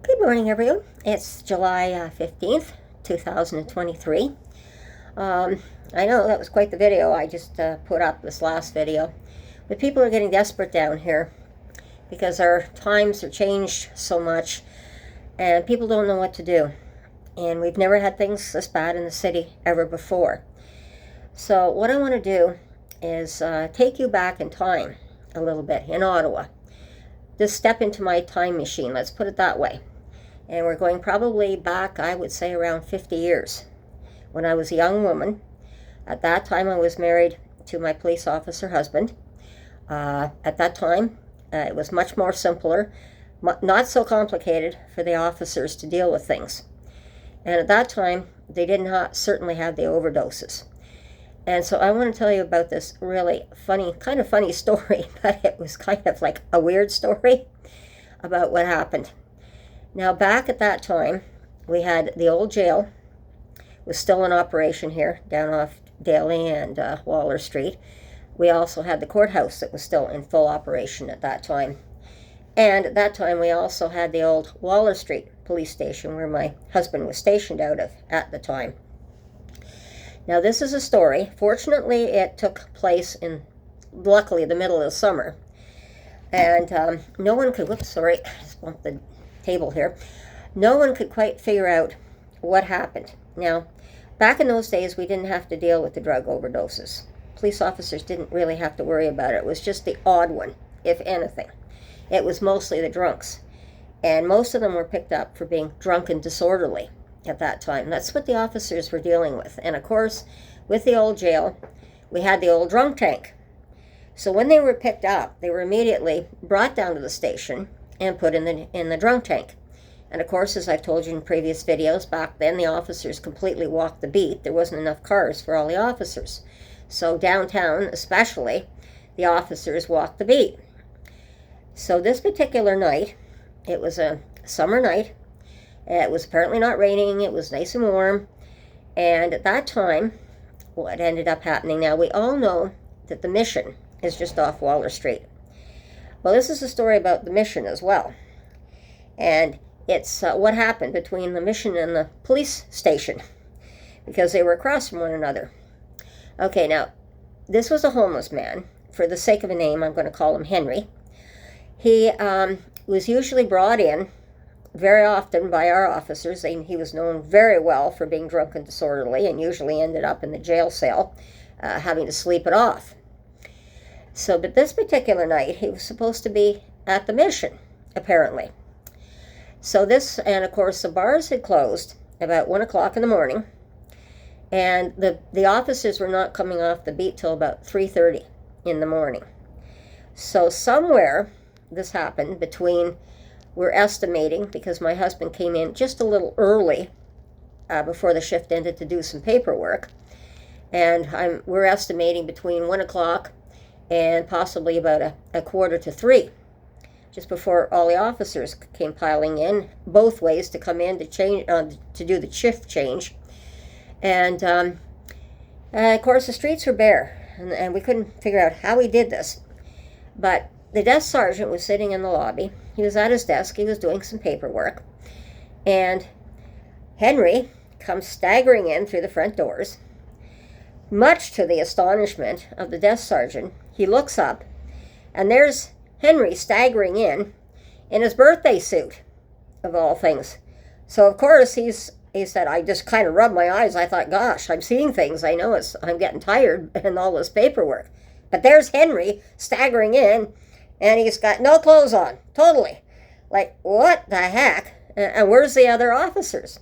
Good morning, everyone. It's July 15th, 2023. I know that was quite the video I just put up, this last video. But people are getting desperate down here because our times are changed so much and people don't know what to do. And we've never had things this bad in the city ever before. So what I want to do is take you back in time a little bit in Ottawa. Just step into my time machine, let's put it that way. And we're going probably back, I would say, around 50 years. When I was a young woman, at that time I was married to my police officer husband. At that time, it was much more simpler, not so complicated for the officers to deal with things. And at that time, they didn't certainly have the overdoses. And so I want to tell you about this really kind of funny story, but it was kind of like a weird story about what happened. Now, back at that time, we had the old jail, was still in operation here, down off Daly and Waller Street. We also had the courthouse that was still in full operation at that time. And at that time, we also had the old Waller Street police station where my husband was stationed out of at the time. Now, this is a story. Fortunately, it took place in, luckily, the middle of the summer. And no one could, whoops, sorry, I just bumped the table here. No one could quite figure out what happened. Now, back in those days, we didn't have to deal with the drug overdoses. Police officers didn't really have to worry about it. It was just the odd one, if anything. It was mostly the drunks. And most of them were picked up for being drunk and disorderly at that time. That's what the officers were dealing with. And of course, with the old jail, we had the old drunk tank. So when they were picked up, they were immediately brought down to the station and put in the drunk tank. And of course, as I've told you in previous videos, back then the officers completely walked the beat. There wasn't enough cars for all the officers. So downtown, especially, the officers walked the beat. So this particular night, it was a summer night. It was apparently not raining. It was nice and warm. And at that time, what ended up happening, now we all know that the Mission is just off Waller Street. Well, this is a story about the Mission as well. And it's what happened between the Mission and the police station, because they were across from one another. Okay, now, this was a homeless man. For the sake of a name, I'm going to call him Henry. He was usually brought in very often by our officers. He was known very well for being drunk and disorderly, and usually ended up in the jail cell having to sleep it off. So, but this particular night, he was supposed to be at the Mission, apparently. So this, and of course, the bars had closed about 1 o'clock in the morning, and the officers were not coming off the beat till about 3:30 in the morning. So somewhere this happened between, we're estimating, because my husband came in just a little early before the shift ended to do some paperwork, and we're estimating between 1 o'clock and possibly about a quarter to 3, just before all the officers came piling in, both ways, to come in to change, to do the shift change. And of course, the streets were bare, and we couldn't figure out how he did this. But the desk sergeant was sitting in the lobby. He was at his desk. He was doing some paperwork. And Henry comes staggering in through the front doors. Much to the astonishment of the desk sergeant, he looks up, and there's Henry staggering in his birthday suit, of all things. So, of course, he said, I just kind of rubbed my eyes. I thought, gosh, I'm seeing things. I know I'm getting tired and all this paperwork. But there's Henry staggering in, and he's got no clothes on, totally. Like, what the heck? And where's the other officers?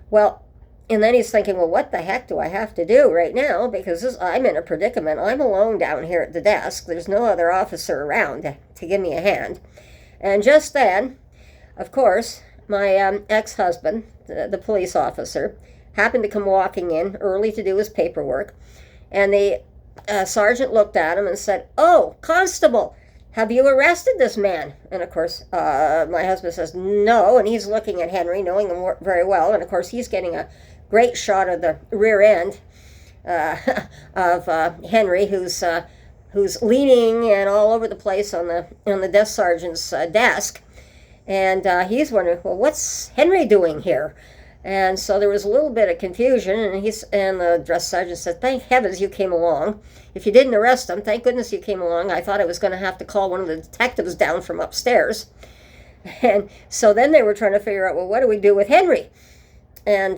Well, and then he's thinking, well, what the heck do I have to do right now? Because I'm in a predicament. I'm alone down here at the desk. There's no other officer around to give me a hand. And just then, of course, my ex-husband, the police officer, happened to come walking in early to do his paperwork. And the sergeant looked at him and said, "Oh, Constable, have you arrested this man?" And of course, my husband says, "No." And he's looking at Henry, knowing him very well. And of course, he's getting a great shot of the rear end of Henry, who's leaning and all over the place on the desk sergeant's desk. And he's wondering, well, what's Henry doing here? And so there was a little bit of confusion, and the dress sergeant said, "Thank heavens you came along. If you didn't arrest him, thank goodness you came along. I thought I was going to have to call one of the detectives down from upstairs." And so then they were trying to figure out, well, what do we do with Henry? And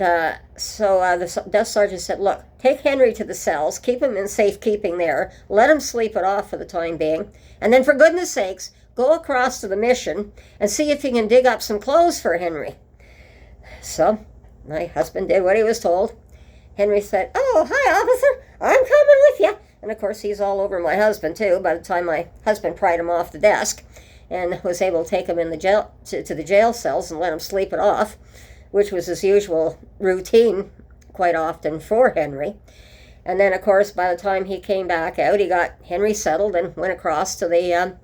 so the desk sergeant said, "Look, take Henry to the cells, keep him in safekeeping there, let him sleep it off for the time being, and then for goodness sakes, go across to the Mission and see if you can dig up some clothes for Henry." So my husband did what he was told. Henry said, "Oh, hi, officer, I'm coming with you." And of course, he's all over my husband too. By the time my husband pried him off the desk and was able to take him in the jail to the jail cells and let him sleep it off, which was his usual routine quite often for Henry. And then, of course, by the time he came back out, he got Henry settled and went across to the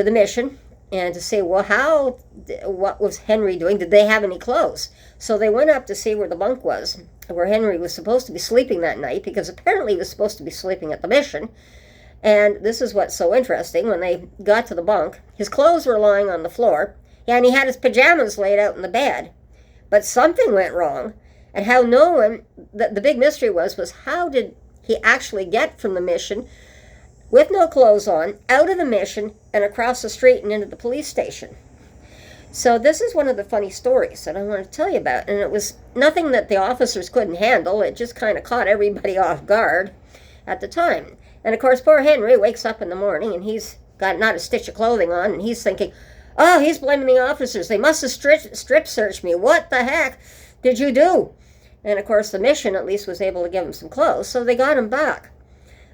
Mission and to see, well, what was Henry doing? Did they have any clothes? So they went up to see where the bunk was, where Henry was supposed to be sleeping that night, because apparently he was supposed to be sleeping at the Mission. And this is what's so interesting. When they got to the bunk, his clothes were lying on the floor, and he had his pajamas laid out in the bed. But something went wrong, and how no one, the big mystery was how did he actually get from the Mission with no clothes on, out of the Mission, and across the street and into the police station? So this is one of the funny stories that I want to tell you about, and it was nothing that the officers couldn't handle. It just kind of caught everybody off guard at the time. And of course, poor Henry wakes up in the morning, and he's got not a stitch of clothing on, and he's thinking, oh, he's blaming the officers. They must have strip searched me. What the heck did you do? And of course, the Mission at least was able to give him some clothes, so they got him back.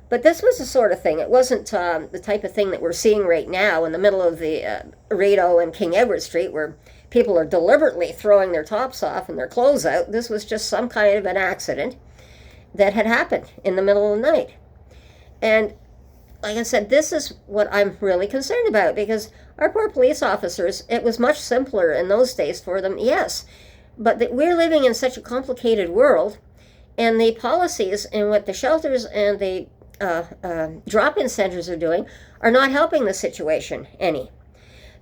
But this was the sort of thing. It wasn't the type of thing that we're seeing right now in the middle of the Rideau and King Edward Street, where people are deliberately throwing their tops off and their clothes out. This was just some kind of an accident that had happened in the middle of the night. And like I said, this is what I'm really concerned about, because our poor police officers, it was much simpler in those days for them, yes. But we're living in such a complicated world, and the policies and what the shelters and the drop-in centers are doing are not helping the situation any.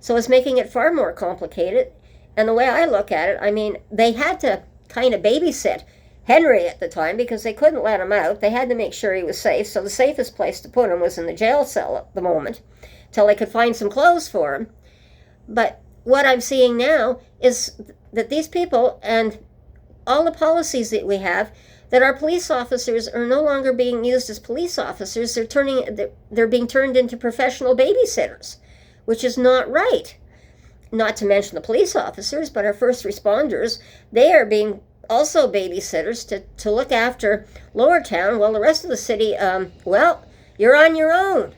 So it's making it far more complicated. And the way I look at it, I mean, they had to kind of babysit Henry at the time because they couldn't let him out. They had to make sure he was safe. So the safest place to put him was in the jail cell at the moment, till they could find some clothes for him. But what I'm seeing now is that these people and all the policies that we have, that our police officers are no longer being used as police officers. They're being turned into professional babysitters, which is not right. Not to mention the police officers, but our first responders, they are being also babysitters to look after Lower Town, while the rest of the city, well, you're on your own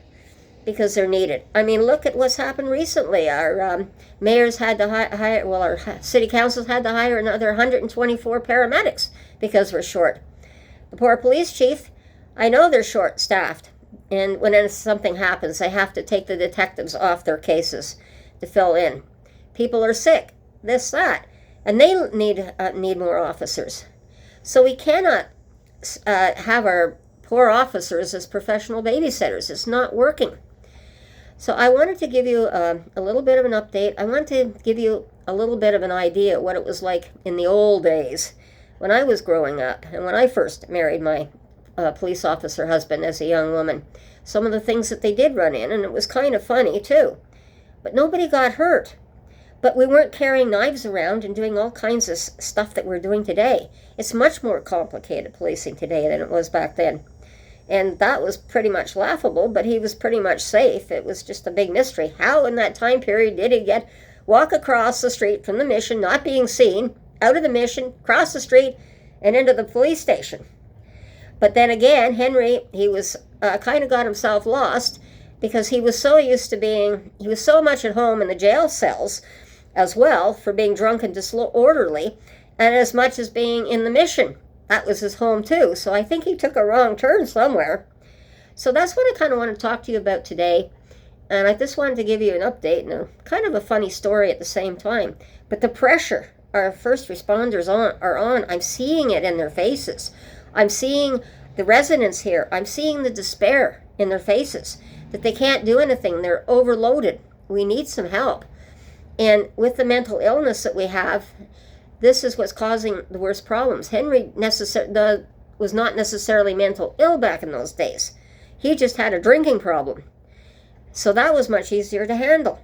because they're needed. I mean, look at what's happened recently. Our mayors had to hire, well, our city councils had to hire another 124 paramedics because we're short. The poor police chief, I know they're short-staffed, and when something happens, they have to take the detectives off their cases to fill in. People are sick, this, that, and they need more officers. So we cannot have our poor officers as professional babysitters. It's not working. So I wanted to give you a little bit of an update. I wanted to give you a little bit of an idea of what it was like in the old days when I was growing up and when I first married my police officer husband as a young woman. Some of the things that they did run in, and it was kind of funny too. But nobody got hurt. But we weren't carrying knives around and doing all kinds of stuff that we're doing today. It's much more complicated policing today than it was back then. And that was pretty much laughable, but he was pretty much safe. It was just a big mystery. How in that time period did he walk across the street from the Mission, not being seen, out of the Mission, across the street, and into the police station? But then again, Henry, he was kind of got himself lost because he was so used to he was so much at home in the jail cells as well for being drunk and disorderly, and as much as being in the Mission. That was his home too. So I think he took a wrong turn somewhere. So that's what I kind of want to talk to you about today. And I just wanted to give you an update and a kind of a funny story at the same time. But the pressure our first responders are on, I'm seeing it in their faces. I'm seeing the residents here. I'm seeing the despair in their faces, that they can't do anything. They're overloaded. We need some help. And with the mental illness that we have, this is what's causing the worst problems. Henry was not necessarily mental ill back in those days. He just had a drinking problem. So that was much easier to handle.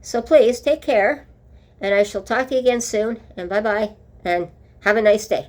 So please take care, and I shall talk to you again soon, and bye-bye, and have a nice day.